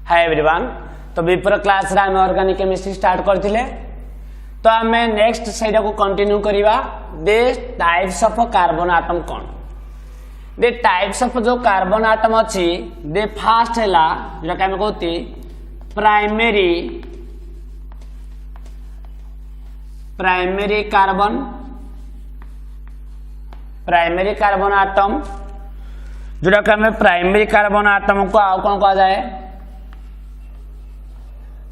Hi everyone. तो विपर class रे हम ऑर्गेनिक केमिस्ट्री स्टार्ट करथिले। तो हमें नेक्स्ट सेटा को कंटिन्यू करिवा। The types of carbon atom कोन, दे टाइप्स ऑफ जो कार्बन एटम अछि दे फर्स्ट हैला जेटा के हम कहती प्राइमरी कार्बन एटम, जोटा कि हमें प्राइमरी कार्बन एटम को आउ कौन कहा जाए,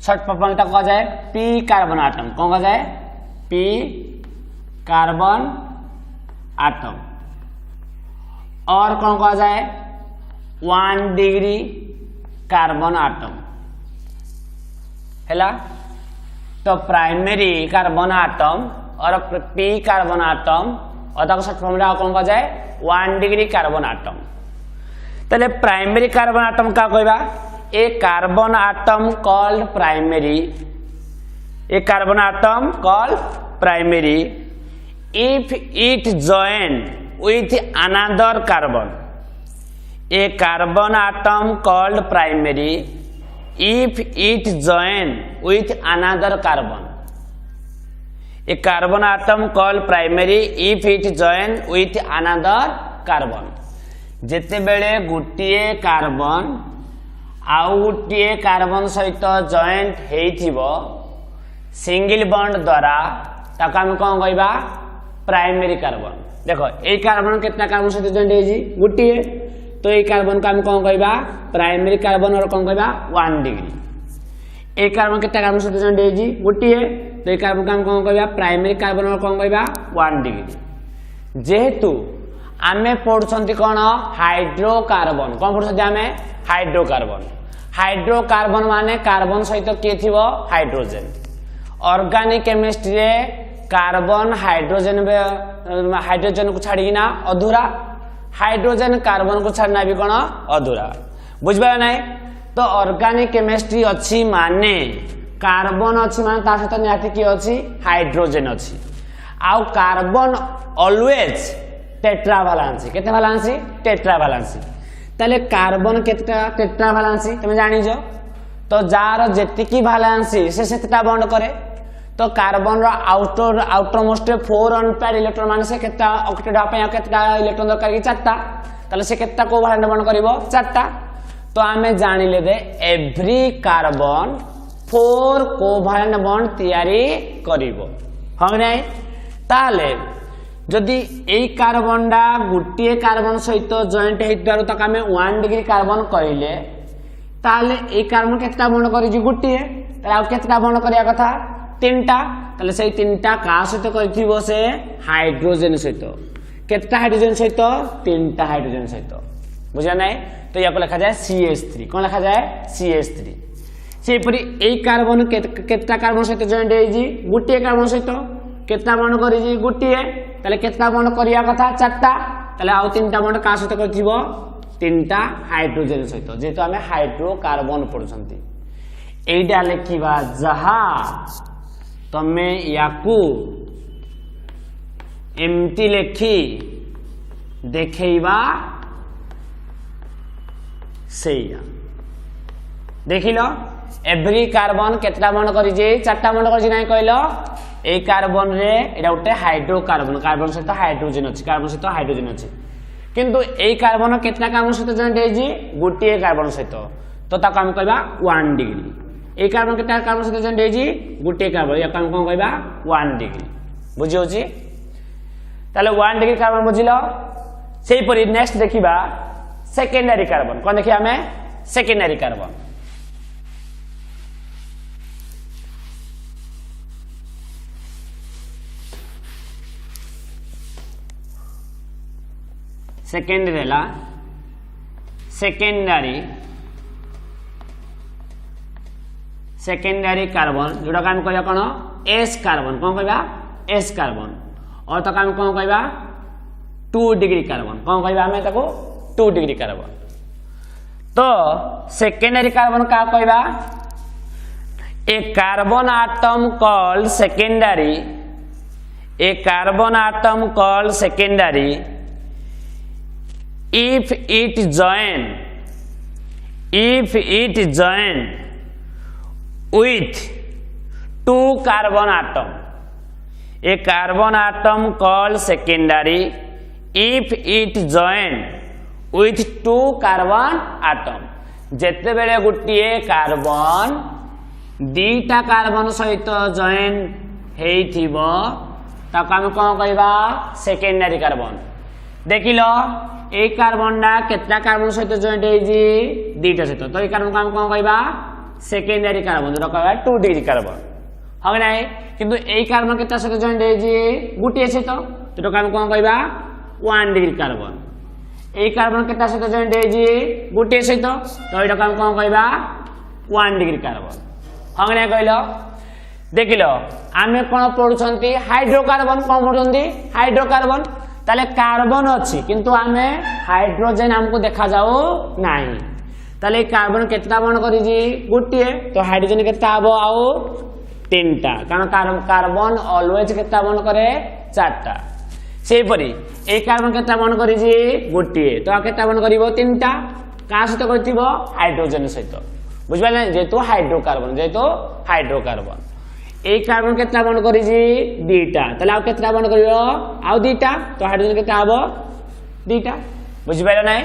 शॉर्ट फॉर्म कहा जाए पी कार्बन एटम। कौन कहा जाए? P carbon atom. और कौन कहा जाए? 1 डिग्री कार्बन एटम हैला। तो प्राइमरी कार्बन एटम और पी कार्बन एटम और शॉर्ट फॉर्म कौन कहा जाए? 1 डिग्री कार्बन एटम। तले प्राइमरी कार्बन एटम का कहबा? A carbon atom called primary, a carbon atom called primary if it join with another carbon. A carbon atom called primary if it join with another carbon. A carbon atom called primary if it join with another carbon. जेते बेले गुटिए carbon आउ गुटिए carbon सहित joint हेइथिबो single bond द्वारा, ताका हम कौन कहबा? Primary carbon. देखो ए कार्बन कितना कार्बन सहित जॉइंट हेइजी? गुटिए। तो ए कार्बन का हम कौन कहबा? Primary carbon. और कौन कहबा? 1 डिग्री। ए कार्बन कितना कार्बन सहित जॉइंट हेइजी? गुटिए। तो ए कार्बन का हम कौन कहबा? Primary carbon. और कौन कहबा? 1 डिग्री। जेहेतु आमे पढ़ुछंती कोन? हाइड्रोकार्बन। कोन पढ़ुछंती आमे? हाइड्रोकार्बन। हाइड्रोकार्बन माने कार्बन सहित के थिबो? हाइड्रोजन। ऑर्गेनिक केमिस्ट्री रे कार्बन हाइड्रोजन को छाड़ीना अधूरा, हाइड्रोजन कार्बन को छाड़ना भी कोन? अधूरा। बुझबा नै? तो ऑर्गेनिक केमिस्ट्री अछि माने कार्बन अछि माने ता सहित निहाती की अछि? हाइड्रोजन अछि। आउ कार्बन ऑलवेज टेट्रा वैलेंसी। केते वैलेंसी? Tetra valency. ताले कार्बन केतेटा टेट्रा वैलेंसी तुम जानिजो? तो जार जेतिकी वैलेंसी से सेतेटा बॉन्ड करे। तो कार्बन रो आउटर मोस्ट 4 अनपेयर्ड इलेक्ट्रॉन माने से केतेटा ऑक्टेट आपे केतेटा इलेक्ट्रॉन दरकार की? 4टा। ताले से केतेटा कोवैलेंट बॉन्ड करिवो? 4टा। तो आमे जानिले दे एवरी कार्बन 4 कोवैलेंट बॉन्ड तयारी करिवो। हम नै ताले जदि एई कार्बनडा गुटिए कार्बन सहित जॉइंट हेइतारो तक आमे 1 डिग्री कार्बन कहिले, ताले एई कार्बन केतेटा बॉन्ड करिजि? गुटिए। ताले आ केतेटा बॉन्ड करिया कथा? 3टा। ताले सेई 3टा का सहित करिथिबो? से हाइड्रोजन सहित। केतेटा हाइड्रोजन सहित? 3टा हाइड्रोजन सहित। बुझा नै? तो याको लिखा जाय CH3। कोन लिखा जाय? CH3। सेई परि एई कार्बन केतेटा कार्बन सहित जॉइंट हेइजि? गुटिए कार्बन सहित। केतेटा बॉन्ड करिजि? गुटिए। ताले केतेटा बॉन्ड करिया कथा? 4टा। ताले आउ 3टा बॉन्ड का सहित करथिबो? 3टा हाइड्रोजन सहित। जेतो हमें हाइड्रोकार्बन पढुछंती। एइडा लेखिबा जहा तमे याकू एमटी लेखी देखैबा सेया। देखिलो एवरी कार्बन केतेटा बॉन्ड करिजे? 4टा बॉन्ड करिजे नै कहलो? ए कार्बन रे एटा उठे हाइड्रोकार्बन। कार्बन सहित हाइड्रोजन अछि, कार्बन सहित हाइड्रोजन अछि। किंतु ए कार्बन केतना कार्बन सहित जॉइंट हेइजी? गुटिए कार्बन सहित। तो ताको हम कहबा 1 डिग्री। ए कार्बन केतना कार्बन सहित जॉइंट हेइजी? गुटिए कार्बन। या हम कोन कहबा? 1 डिग्री। बुझि होछि? ताले 1 डिग्री कार्बन बुझिलो। सेही परि नेक्स्ट देखिबा सेकेंडरी कार्बन। कोन देखिया हमें? Secondary carbon. सेकेंडरी है सेकेंडरी कार्बन, जोटा हम कहबा कोन? S carbon. कोन कहबा? S carbon. और तक हम कोन कहबा? 2 डिग्री कार्बन। कोन कहबा हमें ताको? 2 डिग्री कार्बन। तो सेकेंडरी कार्बन का कहबा? A carbon atom called secondary, a carbon atom called secondary if it join if it join with 2 carbon atom, a carbon atom called secondary if it join with 2 carbon atom. जेते बेले गुटिए carbon दीटा carbon सहित join हेइथिबो ताको हम कोन कहबा secondary carbon. देखिलो ए कार्बन ना केतना कार्बन सहित जॉइंट हेइजी दीटा सहित, तो ए कार्बन को हम कोन कहबा सेकेंडरी कार्बन जो कहबा 2 डिग्री कार्बन हो नै. किंतु ए कार्बन केतना सहित जॉइंट हेइजी गुटिए सहित, तो हम कोन कहबा 1 डिग्री कार्बन. ए कार्बन केतना सहित जॉइंट हेइजी गुटिए सहित, तो एटा हम कोन कहबा 1 डिग्री कार्बन हो नै. कहलो देखिलो आमे कोन पढुछंती हाइड्रोकार्बन, कोन पढुछंती हाइड्रोकार्बन. ताले कार्बन अछि किंतु आमे हाइड्रोजन हमको देखा जाओ नाही. ताले कार्बन केतना बंड करी जी गुटिए, तो हाइड्रोजन केतना आबो आउ 3टा, कारण कार्बन ऑलवेज केतना बंड करे 4टा. सेही परी ए कार्बन केतना बंड करी जी गुटिए, तो केतना बंड करिवो 3टा. का सहित करथिबो हाइड्रोजन सहित. बुझबाले जेतु हाइड्रोकार्बन, जेतु हाइड्रोकार्बन. ए कार्बन केतना बंड करी जी 2टा, तले आ केतना बंड करिवो आ 2टा, तो हाइड्रोजन केतना आबो 2टा. बुझबाले नै.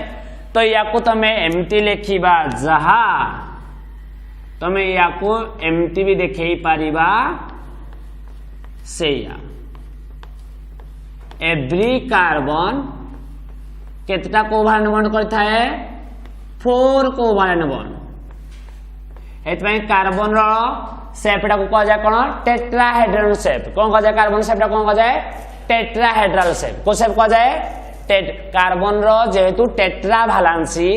तो याको तमे एमटी लेखिबा जहा तमे याको एमटी भी देखै पारिबा सेया. एवरी कार्बन केतना कोभालेंट बंड करता है 4 कोभालेंट बंड. एतमै कार्बन रो शेपटा को कह जाय कोन टेट्राहेड्रल शेप. कोन कह जाय कार्बन शेपटा कोन कह जाय टेट्राहेड्रल शेप. को शेप कह जाय कार्बन रो जेहेतु टेट्रा भालांसी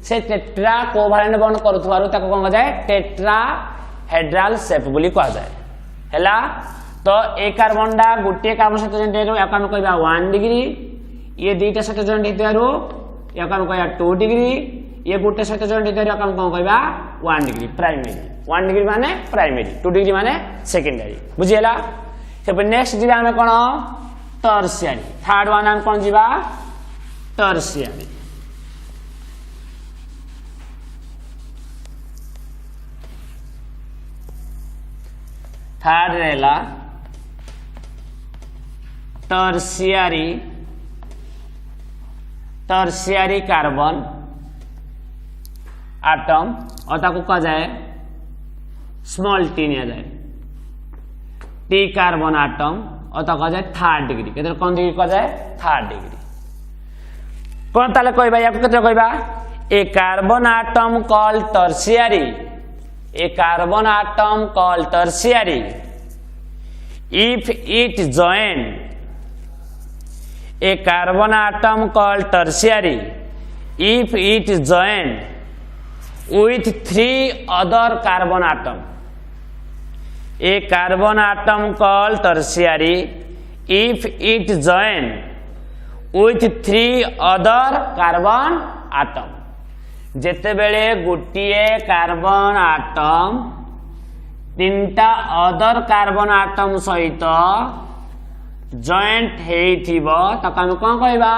से टेट्रा कोभालेंट बंड करथुवारु ताको कोन कह जाय टेट्राहेड्रल शेप बोली कह जाय हैला. तो ए कार्बन डा गुटे कार्बन साथ जॉइंट हेरो याको हम कहबा 1 डिग्री, ये दुईटा साथ जॉइंट हेतुवारु याको हम कहबा 2 डिग्री, ये गुटे साथ जॉइंट हेतुवारु याको हम कोन कहबा 1 डिग्री प्राइमरी. 1 डिग्री माने प्राइमरी, 2 डिग्री माने सेकेंडरी. बुझियला. फिर नेक्स्ट जिबा हम कोन टर्शियरी. थर्ड वन हम कोन जिबा टर्शियरी. थर्ड रेला टर्शियरी. टर्शियरी कार्बन आटम और ताको कहा जाए स्मॉल टी निया जाए. टी कार्बन आटम और ताको कहा जाए 3rd डिग्री. केते कोन डिग्री कहा जाए 3rd डिग्री. कोन ताले कहबा याको केते कहबा a carbon atom called tertiary. A carbon atom called tertiary if it join. A carbon atom called tertiary if it join with 3 other carbon atom. A carbon atom called tertiary if it join with 3 other carbon atom. जेते बेले गुटिए carbon atom 3टा other carbon atom सहित joint हेइथिबो ताको हम कोन कहबा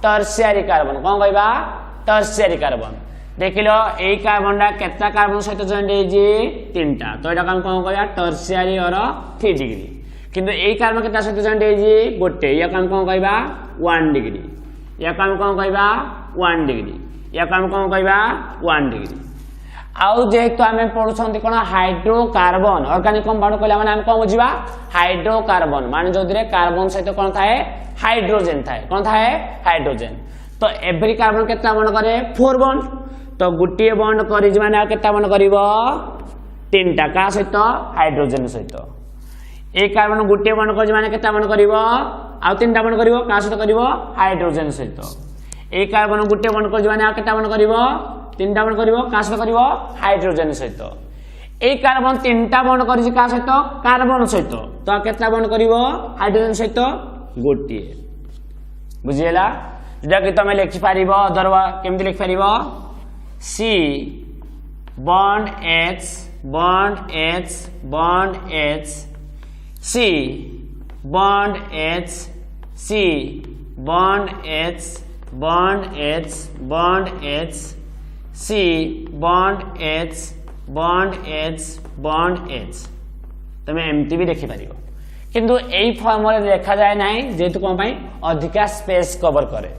टर्शियरी कार्बन. कोन कहबा टर्शियरी कार्बन. देखिलो ए कार्बन डा केतना कार्बन सहित जॉइंट हेइजी 3टा, तो एटा हम कोन कहबा टर्शियरी और 3 डिग्री. किंतु ए कार्बन केतना सहित जॉइंट हेइजी गोटे, या हम कोन कहबा 1 डिग्री, या हम कोन कहबा 1 डिग्री, या हम कोन कहबा 1 डिग्री. आउ जेहेतु आमे पढुछंती कोन हाइड्रोकार्बन ऑर्गेनिक कंपाउंड कहला माने हम कोन बुझिबा हाइड्रोकार्बन माने जोदिरे कार्बन सहित कोन थाए हाइड्रोजन थाए. कोन थाए हाइड्रोजन. तो एवरी कार्बन केतना बंड करे 4 बंड. तो गुटिए बंड करी माने आ केतना बंड करिवो 3टा. का सहित हाइड्रोजन सहित. एक कार्बन गुटिए बंड करी माने केतना बंड करिवो आ 3टा बंड करिवो. का सहित करिवो हाइड्रोजन सहित. एक कार्बन गुटिए बंड करी माने आ केतना बंड करिवो 3टा बंड करिवो. का सहित करिवो हाइड्रोजन सहित. एक कार्बन 3टा बंड करी का सहित कार्बन सहित, तो केतना बंड करिवो हाइड्रोजन सहित गोटिए. बुझियला. जेटा कि तमे लिखि पारिबो अदरवा केमति लिखि पारिबो C bond H bond H bond H C bond H C bond H bond H bond H सी बॉन्ड एच तुम एमती भी देखिपार किंतु यही फॉर्म रे देखा जाए ना जेहेतु कौन अधिका स्पेस कवर करे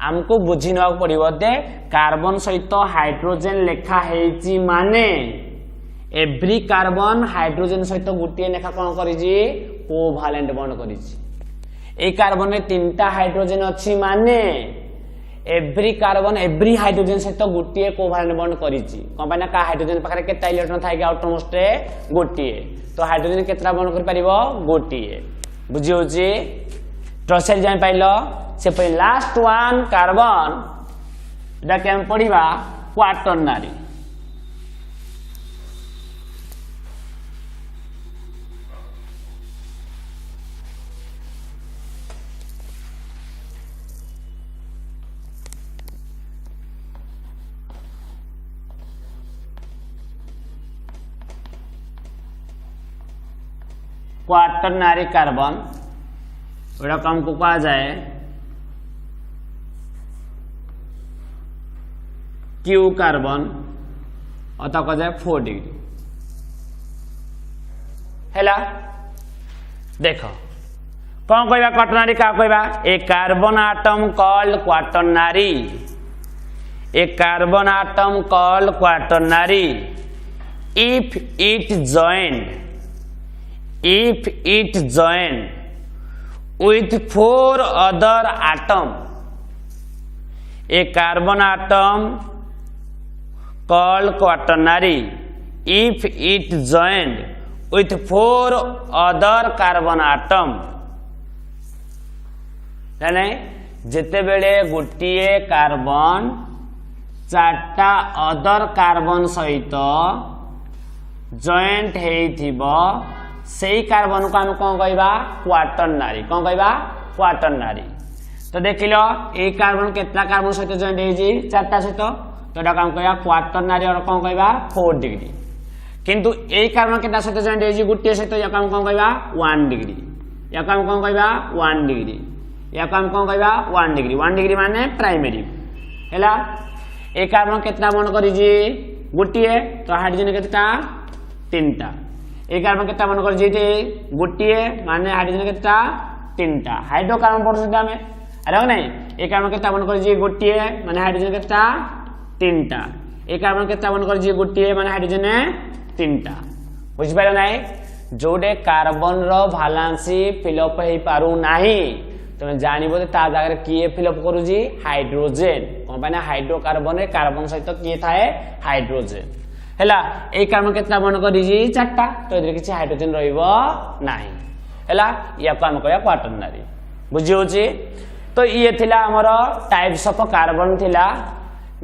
आमको बुझी ना पड़ो दे कार्बन सहित हाइड्रोजेन लेखा है माने एव्री कार्बन हाइड्रोजेन सहित गोटे लेखा कौन कर कोभालेंट बॉन्ड कर कार्बन में 3टा हाइड्रोजेन अच्छी माने एव्री कार्बन एव्री हाइड्रोजेन सहित गोटे कोभालेंट बॉन्ड कौन ना हाइड्रोजेन पाखे केता इलेक्ट्रॉन थाए आउटरमोस्ट गोटे तो हाइड्रोजेन केतटा बॉन्ड कर पारिबो गोटे बुझी होची ट्रसेल जान पाइलो से पे लास्ट वन कार्बन एटा केम पढ़िबा क्वाटरनारी क्वाटरनारी कार्बन एटा कम को कहा जाए क्यू कार्बन अथा कह जाए 4 डिग्री हैला देख कौन कहबा क्वाटरनारी का कहबा a carbon atom called quaternary a carbon atom called quaternary if it joined with 4 other atom a carbon atom called quaternary if it joined with 4 other carbon atom यानी जेते बेले गोटिए कार्बन 4टा अदर कार्बन सहित joint हेइथिबो सेई carbon को हम कौन कहबा क्वाटरनारी कौन कहबा क्वाटरनारी तो देखिलो ए कार्बन केतला कार्बन सहित जॉइंट हेजी 4टा सहित तो एटा हम कहबा क्वाटरनारी और कौन कहबा 4 डिग्री किंतु ए कार्बन केतला सहित जॉइंट हेजी गुटिए सहित या हम कौन कहबा 1 डिग्री या हम कौन कहबा 1 डिग्री या हम कौन कहबा 1 डिग्री माने प्राइमरी हैला ए कार्बन केतला बॉन्ड करिजी गुटिए तो हाइड्रोजन केतटा 3टा ए कार्बन केतटा बॉन्ड कर गोटे माने हाइड्रोजन केतटा 3टा हाइड्रोकार्बन पढ़ुछे आमे अरे नहीं ए कार्बन केतटा बॉन्ड कर गोटे माने हाइड्रोजन केतटा 3टा ए कार्बन केतटा बॉन्ड कर गोटे माने हाइड्रोजन 3टा बुझ पाइल नाही जोडे कार्बन रो भालांसी फिलअप हे पारु नाही तुम जानिबो ता जगह किए फिलअप करूजी हाइड्रोजन कोन पाना हाइड्रोकार्बन रे कार्बन सहित किए थाए हाइड्रोजन हैला ए कार्बन केतला बॉन्ड करिजी 4टा तो एदरे किछि हाइड्रोजन रहइबो नाही हैला या काम कहया क्वाटरनारी बुझी होची तो ये थिला हमर टाइप्स ऑफ कार्बन थिला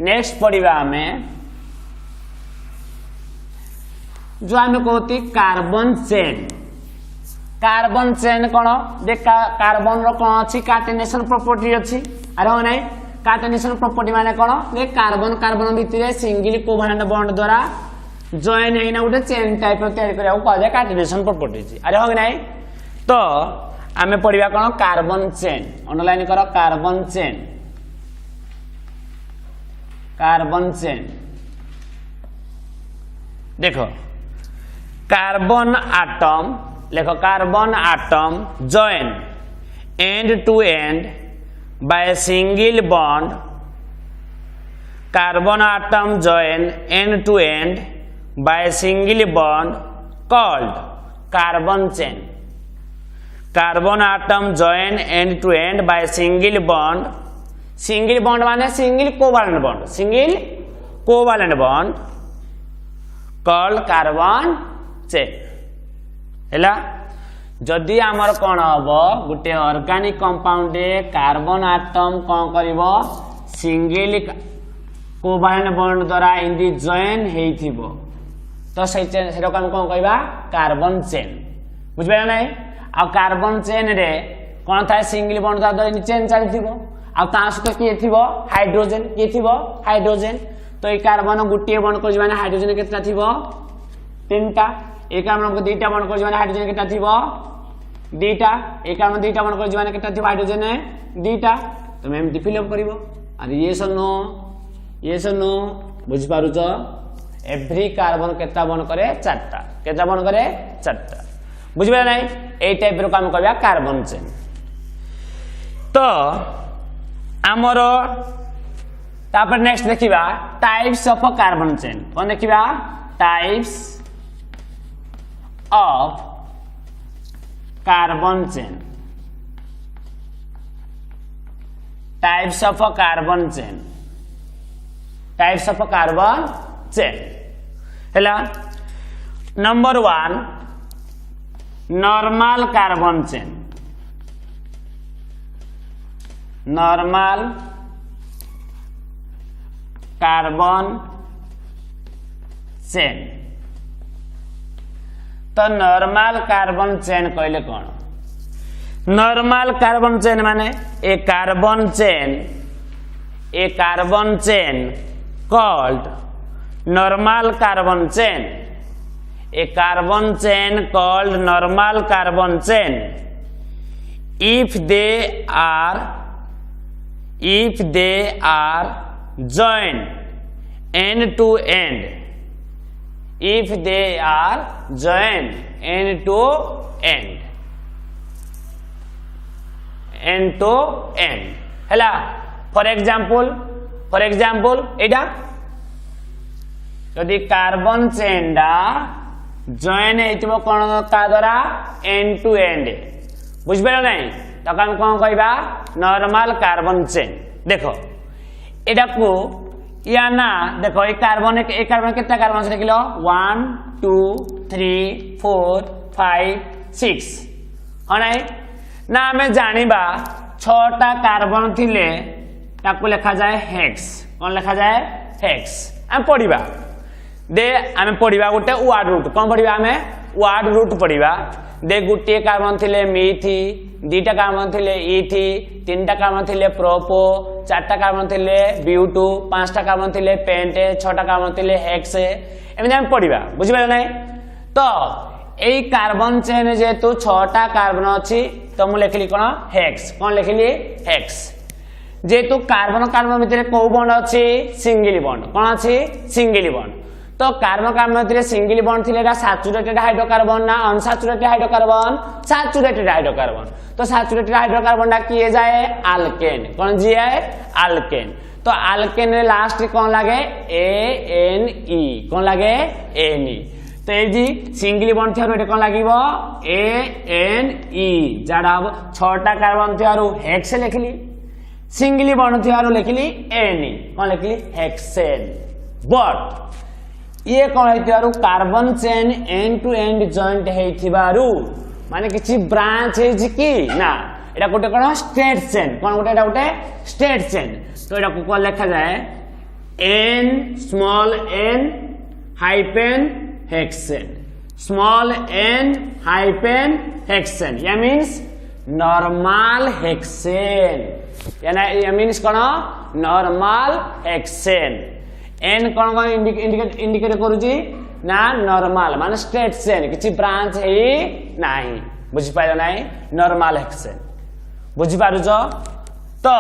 नेक्स्ट पढिबा हमें जो हमें कहती कार्बन चेन कोन देख कार्बन रो कोन अछि कार्टेनेशन प्रॉपर्टी अछि अरे हो नै कार्टेनेशन प्रॉपर्टी माने कोन देख कार्बन कार्बन भितरे सिंगल कोवेलेंट बॉन्ड द्वारा जॉइन हेना उठे चेन टाइप तैयार करिया को कहले कार्टेनेशन प्रॉपर्टी अछि अरे हो नै तो आमे पढिबा कोन कार्बन चेन अंडरलाइन करो कार्बन चेन देखो कार्बन आटम लेखो carbon atom join end to end by a single bond carbon atom join end to end by a single bond called carbon chain carbon atom join end to end by a single bond माने single covalent bond called carbon chain हैला जदि आमर कौन हम गोटे organic compound carbon atom कौन करिवो single covalent bond द्वारा इनदी join हेइथिबो तो सेटा हम कौन कहबा कार्बन चेन बुझबे नै आ कार्बन चेन रे कौन थाए सिंगल बॉन्ड द्वारा इन चेन चलथिबो आ ता सहित की थिबो हाइड्रोजन तो ए कार्बन गुटिए बॉन्ड कर माने हाइड्रोजन केतना थिबो 3टा एक कार्बन को 2टा बॉन्ड कर माने हाइड्रोजन केतना थिबो 2टा एक कार्बन 2टा बॉन्ड कर माने केतना थिबो हाइड्रोजन 2टा तुम एमटी फिल अप करिवो अरे ये सनो बुझी पारुछ एवरी कार्बन केता बन करे चारटा केता बन करे चारटा बुझिबा नै एई टाइप रो काम कहबा कार्बन चेन तो आमर तापर नेक्स्ट देखिबा टाइप्स ऑफ कार्बन चेन कोन देखिबा types of carbon chain types of carbon chain types of carbon chain हैला number 1 normal carbon chain normal carbon chain तो नॉर्मल कार्बन चेन कहले कौन नॉर्मल कार्बन चेन माने a carbon chain called normal carbon chain a carbon chain called normal carbon chain if they are joined end to end if they are joined end to end हैला for example एटा यदि carbon chain डा join हेतिबो कोन का द्वारा and to and बुझबेला नै त हम कोन कहबा नॉर्मल कार्बन चेन देखो एटा को या ना देखो एक कार्बन कितना कार्बन से लिखलो 1 2 3 4 5 6 ह नै ना हमें जानिबा 6टा कार्बन थिले ताको लिखा जाए हेक्स कोन लिखा जाए हेक्स हम पढिबा दे हमें पढिबा गोटे वर्ड रूट कोन पढिबा हमें वर्ड रूट पढिबा दे गुटे कार्बन थिले मीथी दुईटा कार्बन थिले इथी तीनटा कार्बन थिले प्रोपो चारटा कार्बन थिले ब्यूटू पांचटा कार्बन थिले पेंटे छटा कार्बन थिले हेक्स एमि हम पढिबा बुझिबा नै तो एई कार्बन चेन जेतु 6टा कार्बन अछि तो मु लिखली कोन लिखली हेक्स जेतु कार्बन कार्बन भितर को बॉन्ड अछि सिंगल बॉन्ड कोन अछि सिंगल बॉन्ड तो कार्बन कार्बन भितर सिंगल बॉन्ड थिले रा सैचुरेटेड हाइड्रोकार्बन ना अनसैचुरेटेड हाइड्रोकार्बन सैचुरेटेड हाइड्रोकार्बन तो सैचुरेटेड हाइड्रोकार्बन डा किए जाए अल्केन कोन जी है अल्केन तो अल्केन रे लास्ट कोन लागे ANE कोन लागे ANE तो ए जी सिंगल बॉन्ड थियारो एटा कोन लागिवो ANE जाडा 6टा कार्बन थियारो हेक्स लिखली सिंगल बॉन्ड थियारो लिखली ANE कोन लिखली हेक्सेन बट ये कौन है carbon chain end to end joint हेथिबारु माने किछि ब्रांच है कि ना एटा गोटे कोन स्ट्रेट चेन कोन गोटे एटा गोटे स्ट्रेट चेन तो एटा को लिखा जाए n small n hyphen hexane small n hyphen hexane या मींस नॉर्मल हेक्सेन या मींस कोन नॉर्मल हेक्सेन एन कौन कौन इंडिकेट करूची ना नॉर्मल माने स्ट्रेट चेन किछि ब्रांच है नाही बुझि पाइलो नाही नॉर्मल हेक्सेन बुझि पारुछ तो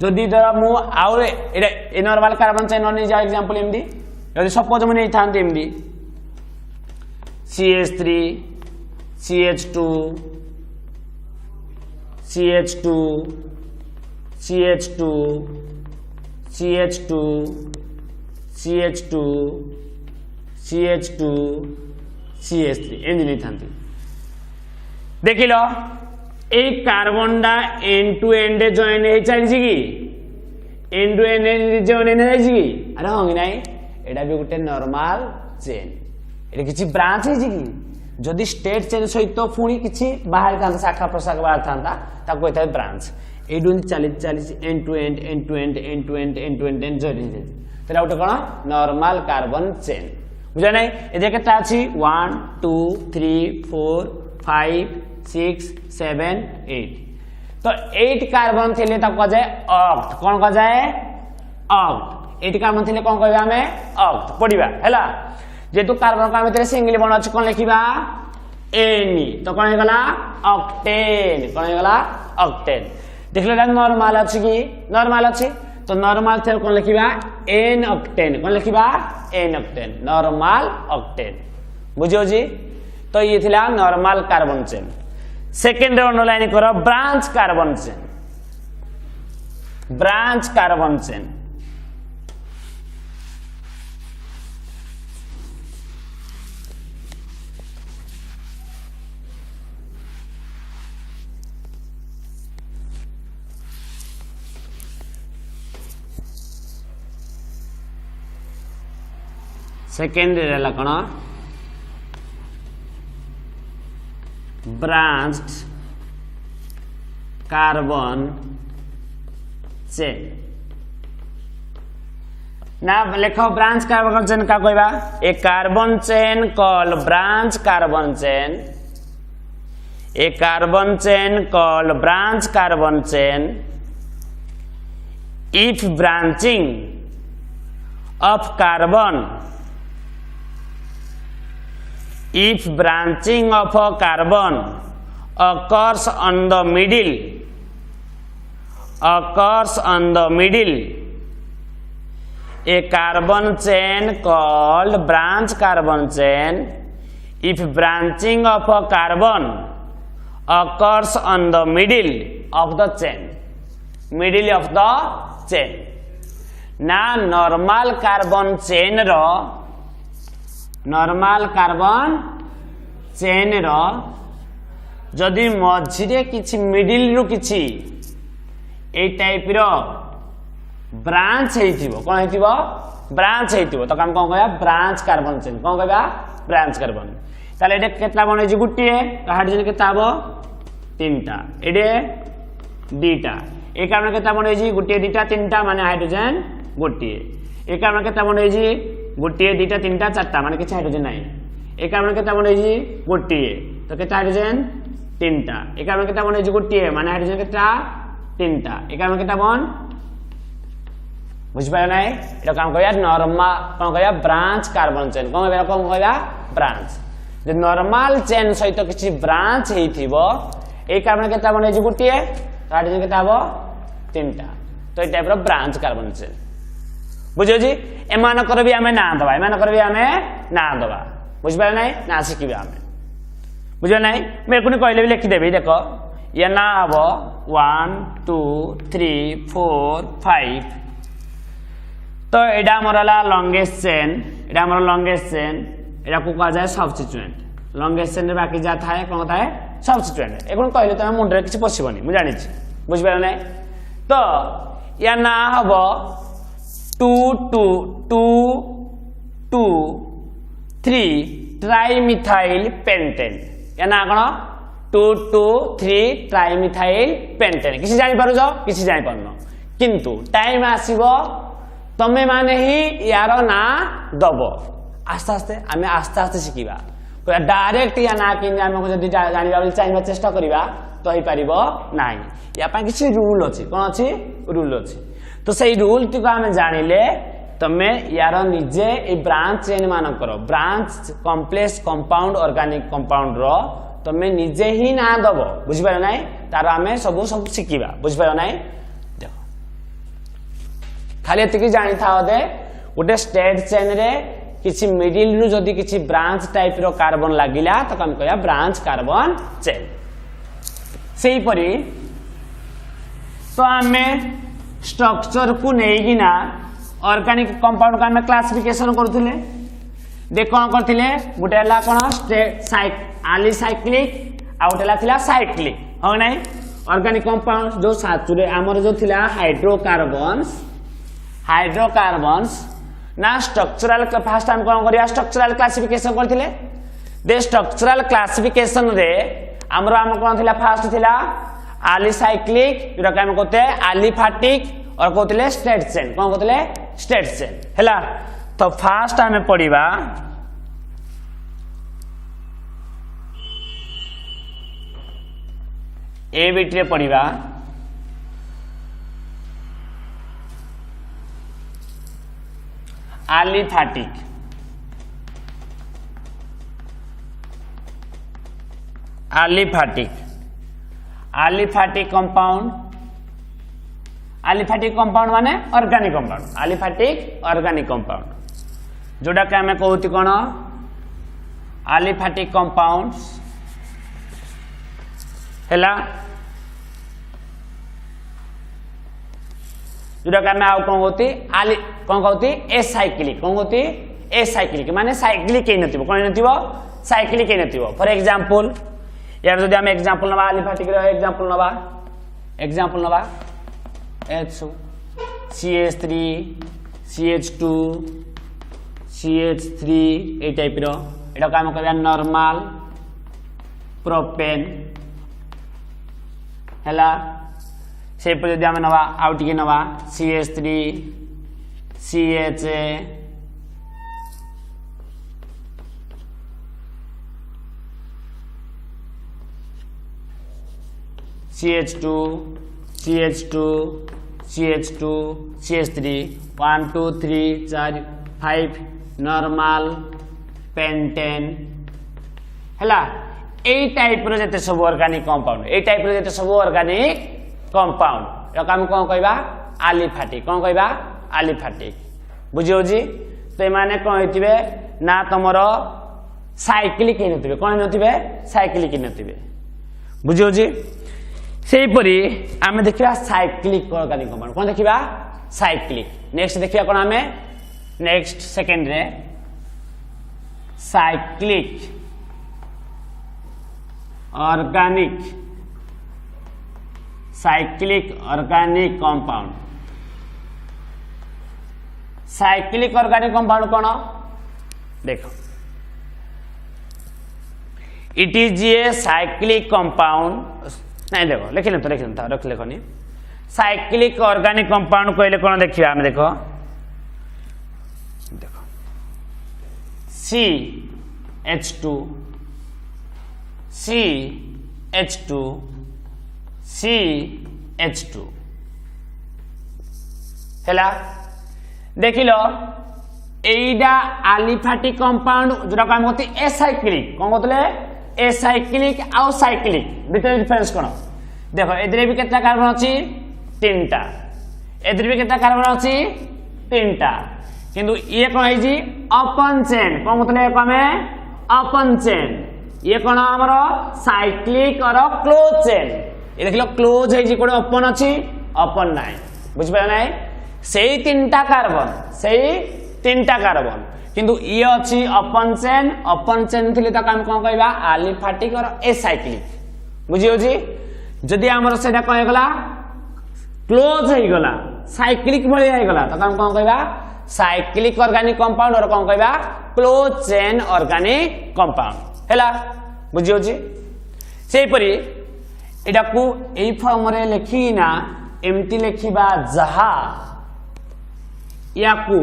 जदि धर मु आउर ए नॉर्मल कार्बन चेन नि जा एग्जांपल एमदी यदि सपोज मु नै थांती एमदी CH3 CH2 CH2 CH2 CH2 CH2 CH2 CH3 and नहीं थांती देखिलो ए कार्बन डा एंड टू एंड जॉइन हे चलछि की एंड टू एंड जॉइन हे छी की अरे होंगी नाही एडा भी गुटे नॉर्मल चेन एडा किछि ब्रांच हे छी की जदि स्टेट चेन सहित पुणी किछि बाहर थांता शाखा प्रशाखा बाहर थांता ताको कहता है ब्रांच एडुन चाली end to end end to end end to end end to end join हे तेरा उठे कोन नॉर्मल कार्बन चेन बुझा नै ए जे केता अछि 1 2 3 4 5 6 7 8 तो 8 कार्बन थिले त क जाय ऑक्ट कोन क जाय ऑक्ट 8 कार्बन थिले कोन कहबा हमें ऑक्ट पढिबा हैला जेतु कार्बन का भितर सिंगल बॉन्ड अछि कोन लिखिबा Ane तो कोन हे गला ऑक्टेन कोन हे गला ऑक्टेन देखले नॉर्मल अछि कि नॉर्मल अछि तो नॉर्मल थे कौन लिखा एन ऑक्टेन कौन लिखा एन ऑक्टेन नॉर्मल ऑक्टेन बुझो जी तो ये थिला normal carbon chain second underline करो branch carbon chain branch carbon chain second रहला कौन ब्रांच्ड कार्बन चेन ना लिखो ब्रांच कार्बन चेन का कहबा a carbon chain call branch carbon chain a carbon chain call branch carbon chain if branching of carbon if branching of a carbon occurs on the middle a carbon chain called branch carbon chain if branching of a carbon occurs on the middle of the chain ना normal carbon chain रो जदि मझिरे किछि middle रु किछि ए type रो branch हेतिबो कोन हेतिबो branch हेतिबो तो काम कोन कहया branch carbon chain कोन कहया branch carbon ताले एडे केतला बने जे गुटिए तो हाइड्रोजन केता हबो तीनटा एडे दीटा ए कारण केता बने जे गुटिए दीटा तीनटा माने हाइड्रोजन गोटे एक कारण केता बने जी गोटे दीटा तीनटा चारटा माने किछ हाइड्रोजन नाही एक कारण केता बने जी गोटे तो केता हाइड्रोजन तीनटा एक कारण केता बने जी गोटे माने हाइड्रोजन केता तीनटा एक कारण केता बन बुझ पाय नाही एटा काम कहया नॉर्मल कोन कहया ब्रांच कार्बन चेन कोन कहया ब्रांच जे नॉर्मल चेन सहित किछ ब्रांच हेथिबो एक कारण केता बने जी गोटे तो हाइड्रोजन केता हबो तीनटा तो ए टाइप रो ब्रांच कार्बन चेन बुझो जी एमानकर भी आमे ना दबा बुझिबा नै ना सिकिबा आमे बुझो नै मैं कोनी कहले भी लिखि देबी देखो या ना हबो 1 2 3 4 5 तो एडा हमरला लॉन्गेस्ट चेन एडा हमर लॉन्गेस्ट चेन एडा को कहा जाय सब्स्टिट्यूएंट लॉन्गेस्ट चेन रे बाकी जा थाए कोन थाए सब्स्टिट्यूएंट एकोन कहले त मुंडरे किछ पसिबनी मु जानि छी बुझिबा नै तो या ना हबो 2 2 2 2 3 ट्राइमिथाइल पेंटेन या ना कौन 2 2 3 ट्राइमिथाइल पेंटेन किसी जानि पारुछ किसी जानि पारनो किंतु टाइम आसीबो तमे माने ही यार ना दबो आस्ते आस्ते आमे आस्ते आस्ते शिखिबा कोया डायरेक्ट या ना कि आमे को जदी जानिबा बोली चाहिबा चेष्टा करिबा तो ही पारिबो नाही या पा किसी रूल अछि कोन अछि रूल अछि तो सही रूल टी को आमे जानिले तमे यार निजे ए ब्रांच चेन मान करो branch complex compound organic compound रो तमे निजे ही ना दबो बुझि पायो नाही तार आमे सब शिखिबा बुझि पायो नाही देखो खाली एतिकी जानि थाओ दे उडे स्टेट चेन रे किछि मिडिल रु जदी किछि ब्रांच टाइप रो कार्बन लागिला तो हम कहया ब्रांच कार्बन चेन सेही परी तो आमे स्ट्रक्चर को नेगिना ऑर्गेनिक कंपाउंड का आमे क्लासिफिकेशन करथिले देख कोन करथिले गुटेला कोन आलिसाइक्लिक आ उटेला थिला साइक्लिक हो नै ऑर्गेनिक कंपाउंड जो साचुरे हमर जो थिला हाइड्रोकार्बन्स ना स्ट्रक्चरल फर्स्ट टाइम कोन करिया स्ट्रक्चरल क्लासिफिकेशन करथिले दे स्ट्रक्चरल क्लासिफिकेशन रे हमर कोन थिला फर्स्ट थिला आलिसाइक्लिक जोटा हम कहते हैं आलिफाटिक और कहते स्ट्रेट चेन कौन कहते स्ट्रेट चेन है तो फास्ट आम पढ़ा ए बिट्रे पढ़ा आलिफाटिक आलिफाटिक कंपाउंड आलिफैटिक कंपाउंड माने ऑर्गेनिक कंपाउंड आलिफैटिक ऑर्गेनिक कंपाउंड जोटा के हमें कहूती कौन आलिफैटिक कंपाउंड्स हैला जोटा के हमें आउ कौन कहती कौन कहती एसाइक्लिक कौन कहती एसाइक्लिक माने साइक्लिक ही नथिबो कोन नथिबो साइक्लिक ही नथिबो फॉर एग्जांपल यार जदि हम एग्जांपल नबा आलिफैटिक रो एग्जांपल नबा H2 CH3 CH2 CH3 ए टाइप रो एटा काम करबा नॉर्मल प्रोपेन हैला से पर जदि हम नबा आउट के नबा CH3 CHA CH2 CH2 CH2 CH3 1 2 3 4 5 normal pentane हैला ए टाइप रो जते सब ऑर्गेनिक कंपाउंड ए टाइप रो जते सब ऑर्गेनिक कंपाउंड एका हम कोन कहबा आलिफैटिक कोन कहबा आलिफैटिक बुझियो जी तो माने कोन हेतिबे ना तमरो साइक्लिक हे नथिबे कोन नथिबे साइक्लिक हे नथिबे बुझियो जी सेहीपरि आम देखा साइक्लिक ऑर्गेनिक कंपाउंड कौन देखा साइक्लिक नेक्स्ट देखिए कौन आम नेक्स्ट सेकेंड रे cyclic organic compound cyclic organic compound कौन देखो it is a cyclic compound नहीं देखो लिखिल तो रख लिखनी साइक्लिक ऑर्गेनिक कंपाउंड कहले कौन देखिए आम देखो देखो CH2 हैला देखिल एइडा आलिफैटिक कंपाउंड जोटा हम कहते एसाइक्लिक कौन कहते एसाइक्लिक आउ साइक्लिक भितर डिफरेंस कौन देखो एदरे भी केतना कार्बन अछि तीनटा एदरे भी केतना कार्बन अछि तीनटा किंतु ये कोन है जी ओपन चेन कोन मतलब हमें ओपन चेन ये कोन हमरो साइक्लिक और क्लोज चेन ये देखलो क्लोज है जी कोन ओपन अछि ओपन नाही बुझ पाए नाही सेही तीनटा कार्बन किंतु ये अच्छी ओपन चेन थिले ताका हम कोन कहबा आलिफैटिक और एसाइक्लिक बुझियो जी जदि हमर सेटा कोन गला क्लोज हे गला साइक्लिक भली हे गला ताका हम कोन कहबा साइक्लिक ऑर्गेनिक कंपाउंड और कोन कहबा क्लोज चेन ऑर्गेनिक कंपाउंड हैला बुझियो जी सेही परी एटा को एई फॉर्म रे लिखिना एमटी लिखिबा जहा याकू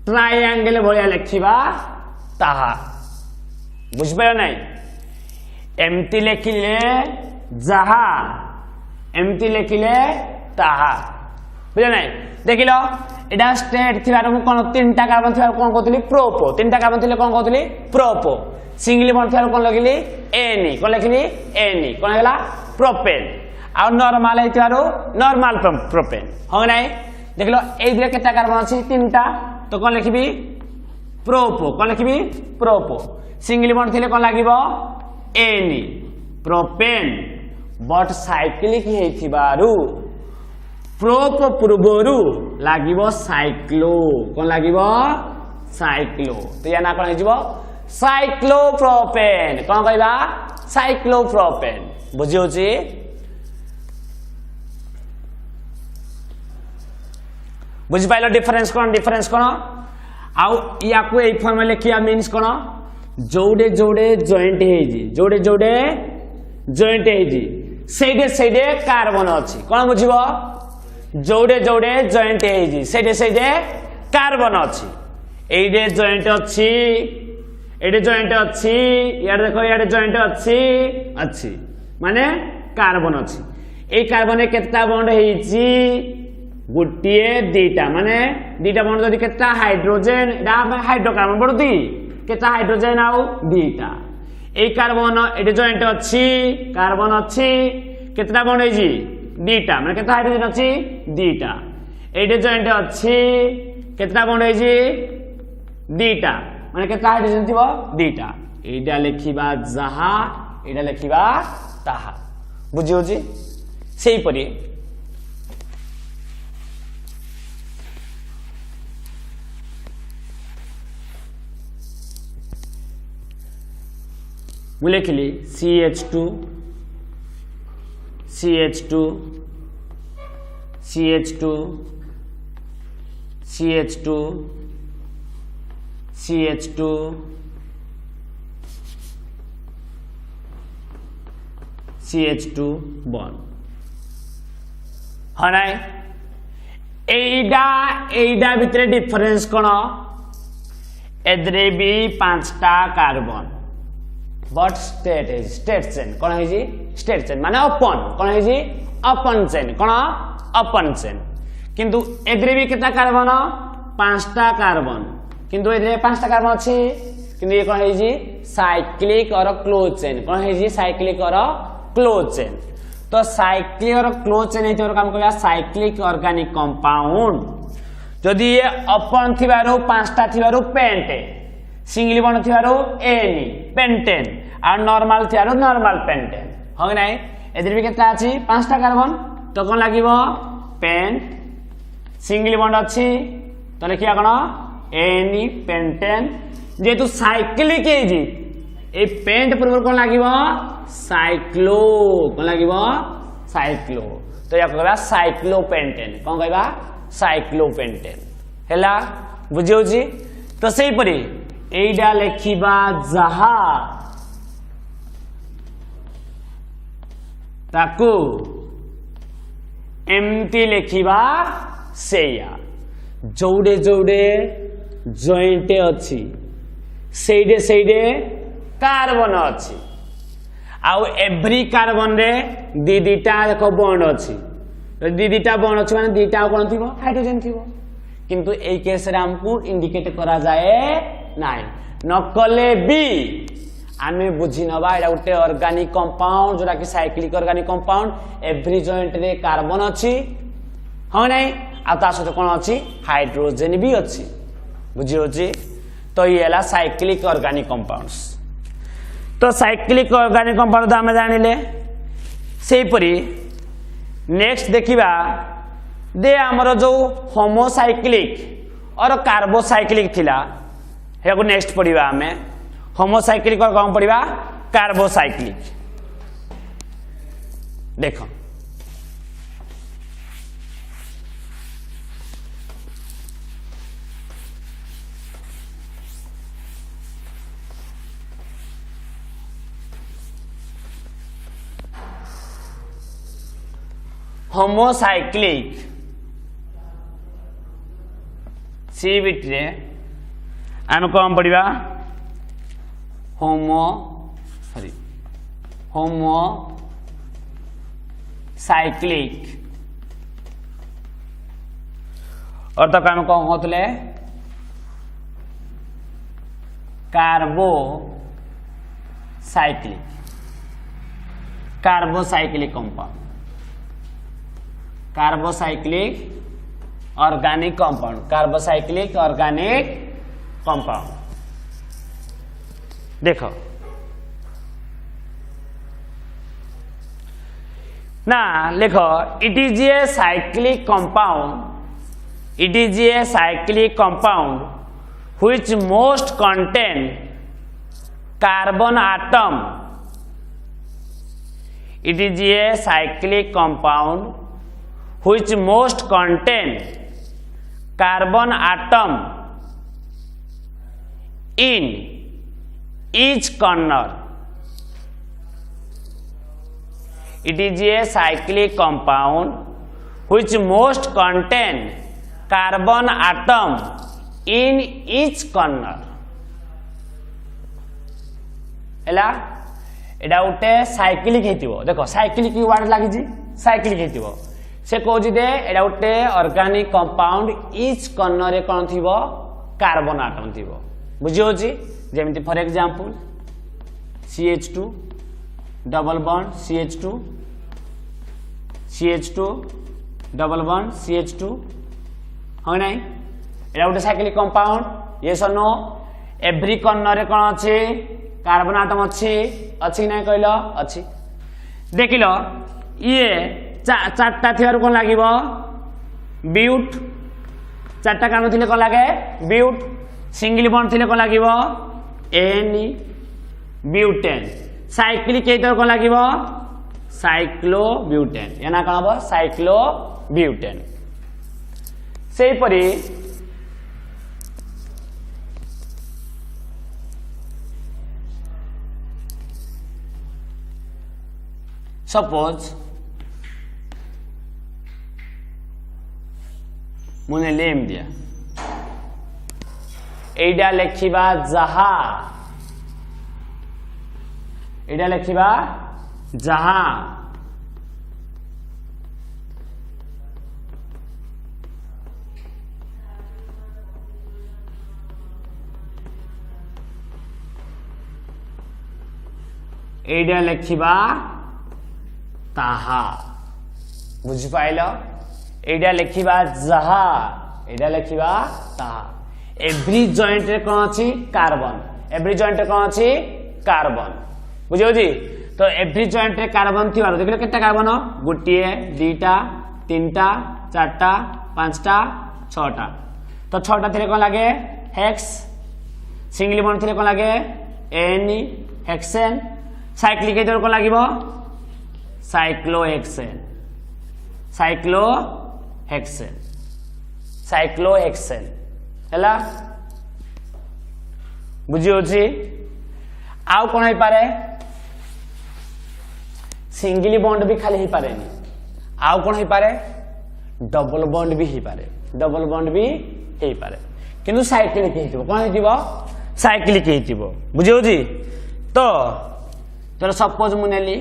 ट्रायंगल भलिया लिखिबा ताहा बुझबे नहीं एमटी लिखिले जहा एमटी लिखिले ताहा बुझे नहीं देखिलो एडा स्टेट थिबार मु कोन तीनटा कार्बन थिबार कोन कहतली प्रोपो तीनटा कार्बन थिले कोन कहतली प्रोपो सिंगली बॉन्ड थिबार कोन लगिली एनी कोन लिखिली एनी कोन हला प्रोपेन आ नॉर्मल है थिबारो नॉर्मल प्रोपेन हो नहीं देखिलो ए दिले केटा कार्बन अछि तीनटा तो कौन लिखी प्रोपो कौन लिखी प्रोपो सिंगल बॉन्ड थिले कौन लागिबो एनी प्रोपेन बट साइक्लिक हेथिबारु प्रोपो पूर्वरु लागिबो साइक्लो कौन लागिबो साइक्लो तो या ना कौन हेजिबो साइक्लोप्रोपेन कौन कहबा साइक्लोप्रोपेन बुझियो छी बुझी पाइल डिफरेंस कौन आउ या को ए फॉर्म में लिखिया मींस कौन जोड़े जॉइंट हेजी जोड़े जॉइंट हेजी सेडे कार्बन अछि कौन बुझिबो जोड़े जॉइंट हेजी सेडे कार्बन अछि एडे जॉइंट अछि यार देखो यार जॉइंट अछि माने कार्बन अछि ए कार्बन में केतना बॉन्ड हेजी गोटे दीटा माने दीटा बॉन्ड जदि केता हाइड्रोजन हाइड्रोकार्बन बढुती केता हाइड्रोजन आउ दीटा ए कार्बन एटे जॉइंट अछि कार्बन अछि केतना बॉन्ड होइजी दीटा माने केतना हाइड्रोजन अछि दीटा एडे जॉइंट अछि केतना बॉन्ड होइजी दीटा माने केतना हाइड्रोजन थिबो दीटा एडा लेखिबा जहा एडा लेखिबा ताहा बुझियो जी सेही परी मु लिखली CH2 CH2 CH2 CH2 CH2 CH2 bond हाँ नाई एइडा भितरे डिफरेंस कोन एदरे भी 5टा carbon but straight is straight chain कोन है जी स्टेट चेन माने ओपन कोन है जी ओपन चेन कोन ओपन चेन किंतु एदरे भी केता कार्बन 5टा कार्बन किंतु एदरे 5टा कार्बन अछि किंतु ये कोन है जी साइक्लिक और क्लोज चेन कोन है जी साइक्लिक और क्लोज चेन तो साइक्लिक और क्लोज चेन हेतु काम करबा साइक्लिक ऑर्गेनिक कंपाउंड जदि ये ओपन थिबारो 5टा थिबारो पेंटे सिंगल बॉन्ड थिबारो एनी पेंटेन और नॉर्मल थिबारो नॉर्मल पेंटेन हो नै एदर भी केता अछि 5टा कार्बन तो कोन लागिवो पेंट सिंगल बॉन्ड अछि तो लिखिया कोन एनी पेंटेन जेतु साइक्लिक है जी ए पेंट पूर्व कोन लागिवो साइक्लो कोन लागिवो साइक्लो तो या कहबा साइक्लोपेंटेन कोन कहबा साइक्लोपेंटेन हैला बुझियो जी तो सेही परी एइडा लेखिबा जहा ताकू एमती लेखिबा सेया जोड़े जोड़े जॉइंटे अछि सेइडे सेइडे कार्बन अछि आउ एवरी कार्बन रे दीटा देखो बॉन्ड अछि दीटा बॉन्ड अछि माने दीटा कोन थिबो हाइड्रोजन थिबो किंतु एई केस रे हमकु इंडिकेट करा जाए नाइ न कले भी आमे बुझी नबा एटा उटे ऑर्गेनिक कंपाउंड जोरा कि cyclic organic compound every joint रे कार्बन अछि हो नै आ ता सहित कोन अछि हाइड्रोजन भी अछि बुझियो जी तो ये हला साइक्लिक ऑर्गेनिक कंपाउंड्स तो साइक्लिक ऑर्गेनिक कंपाउंड तो आमे जानिले सेही परी नेक्स्ट देखिबा दे हमर जो होमोसाइक्लिक और कार्बोसाइक्लिक थिला हेको नेक्स्ट पढ़िबा हमें होमोसाइक्लिक और कौन पढ़िबा कार्बोसाइक्लिक देखो होमोसाइक्लिक सी बिट्रे आम कौन पढ़ा होमो साइक्लिक और तो आम कौन कहते carbocyclic compound carbocyclic organic compound carbocyclic organic compound देखो ना लिखो it is a cyclic compound which most contain carbon atom. It is a cyclic compound which most contain carbon atom in each corner. It is a cyclic compound which most contain carbon atom in each corner. एला एडा उटे cyclic हेतिबो देखो cyclic word लागि जी cyclic हेतिबो से कहूँ दे एडा उटे organic compound each corner रे कोन थिबो कार्बन आटम थिबो बुझियो जी जेमिति for example CH2 double bond CH2 CH2 double bond CH2 हो नहीं एटा गोटे साइक्लिक कंपाउंड ये सनो एवरी कॉर्नर रे कोन अछि कार्बन आटम अछि कि नहीं कहलो अछि देखिलो ये चारटा थियार कोन लागिवो ब्यूट चारटा कार्बन थिले कोन लागे ब्यूट सिंगल बॉन्ड थिले कोन लागिवो एनी ब्यूटेन साइक्लिक एतर कोन लागिवो साइक्लोब्यूटेन या ना कोन हबो साइक्लोब्यूटेन सेही परी सपोज मुने लेम दिया एडा लेखिबा जहा एडा लेखिबा जहा एडा लेखिबा ताहा बुझी पाइल एडा लेखिबा जहा एडा लेखिबा ताहा एवरी जॉइंट रे कोन अछि कार्बन एवरी जॉइंट रे कोन अछि कार्बन बुझियो जी तो एवरी जॉइंट रे कार्बन थिवार देखिलो केटा कार्बन गुटिए दुईटा तीनटा चारटा पांचटा छटा तो छटा थिले कोन लागे हेक्स सिंगल बॉन्ड थिले कोन लागे एन हेक्सेन साइक्लिक एदर कोन लागिवो साइक्लोहेक्सेन साइक्लोहेक्सेन साइक्लोहेक्सेन हैला बुझी होची आउ कोन होई पारे सिंगल बॉन्ड भी खाली ही पारे नी आउ कोन होई पारे डबल बॉन्ड भी ही पारे डबल बॉन्ड भी ही पारे किंतु साइक्लिक हेतिबो कोन हेतिबो साइक्लिक हेतिबो बुझी होची तो चलो सपोज मु नेली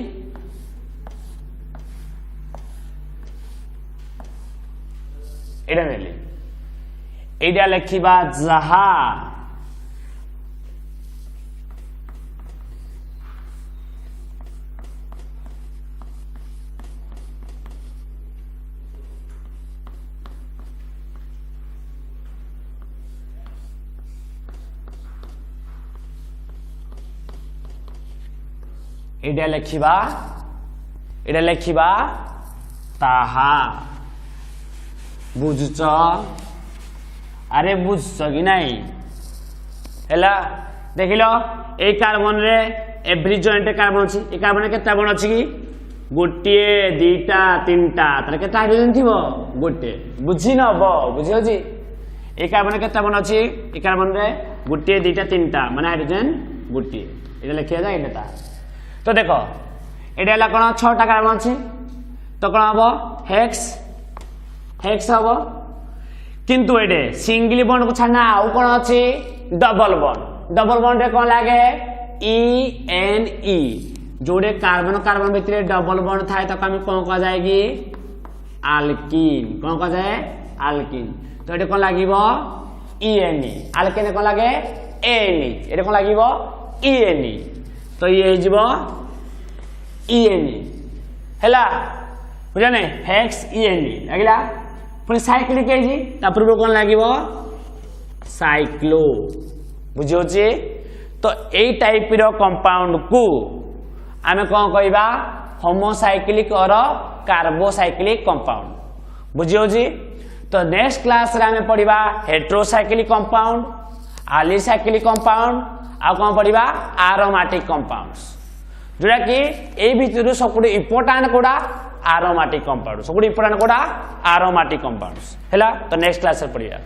एडा नेली एडा लेखिबा जहा एडा लेखिबा ताहा बुझुच अरे बुझ कि नहीं हैला देखिलो ए कार्बन रे एवरी जॉइंट कार्बन अछि ए कार्बन केता बण अछि कि गोटिए दुईटा तीनटा तार केता हाइड्रोजन थिबो गोटे बुझी नबो बुझियो जी ए कार्बन केता बण अछि ए कार्बन रे गोटिए दुईटा तीनटा माने हाइड्रोजन गोटिए एटा लिखिया जा एटा तो देखो एटा हला कोन 6टा कार्बन अछि तो कोन हबो हेक्स हेक्स हबो किंतु एडे सिंगल बॉन्ड को छाना आउ कोन अछि डबल बॉन्ड रे कोन लागे ई जोड़े कार्बन कार्बन भितरे डबल बॉन्ड थाए तो हम कोन कह जाएगी आल्कीन कोन कह जाए आल्कीन तो एडे कोन लागिवो ईएनई आल्कीन कोन लागे एनी एडे कोन लागिवो ईएनई तो ये जीवो ईएनई हैला बुझा नै हेक्स ईएनई लागला पुणी साइक्लिक है ता पूर्व कोन लागिवो साइक्लो बुझियो जे तो ए टाइप रो कंपाउंड को आमे कोन कहबा होमोसाइक्लिक और कार्बोसाइक्लिक कंपाउंड बुझियो जी तो नेक्स्ट क्लास रे आमे पढिबा हेटेरोसाइक्लिक कंपाउंड आलिसाइक्लिक कंपाउंड आ कोन पढिबा एरोमेटिक कंपाउंड्स जोड़ा कि ए भितर सबुठ इंपोर्टेंट कोडा एरोमेटिक कंपाउंड सबुठ इंपोर्टेंट कोडा एरोमेटिक कंपाउंड्स हैला तो नेक्स्ट क्लास रे पढिया।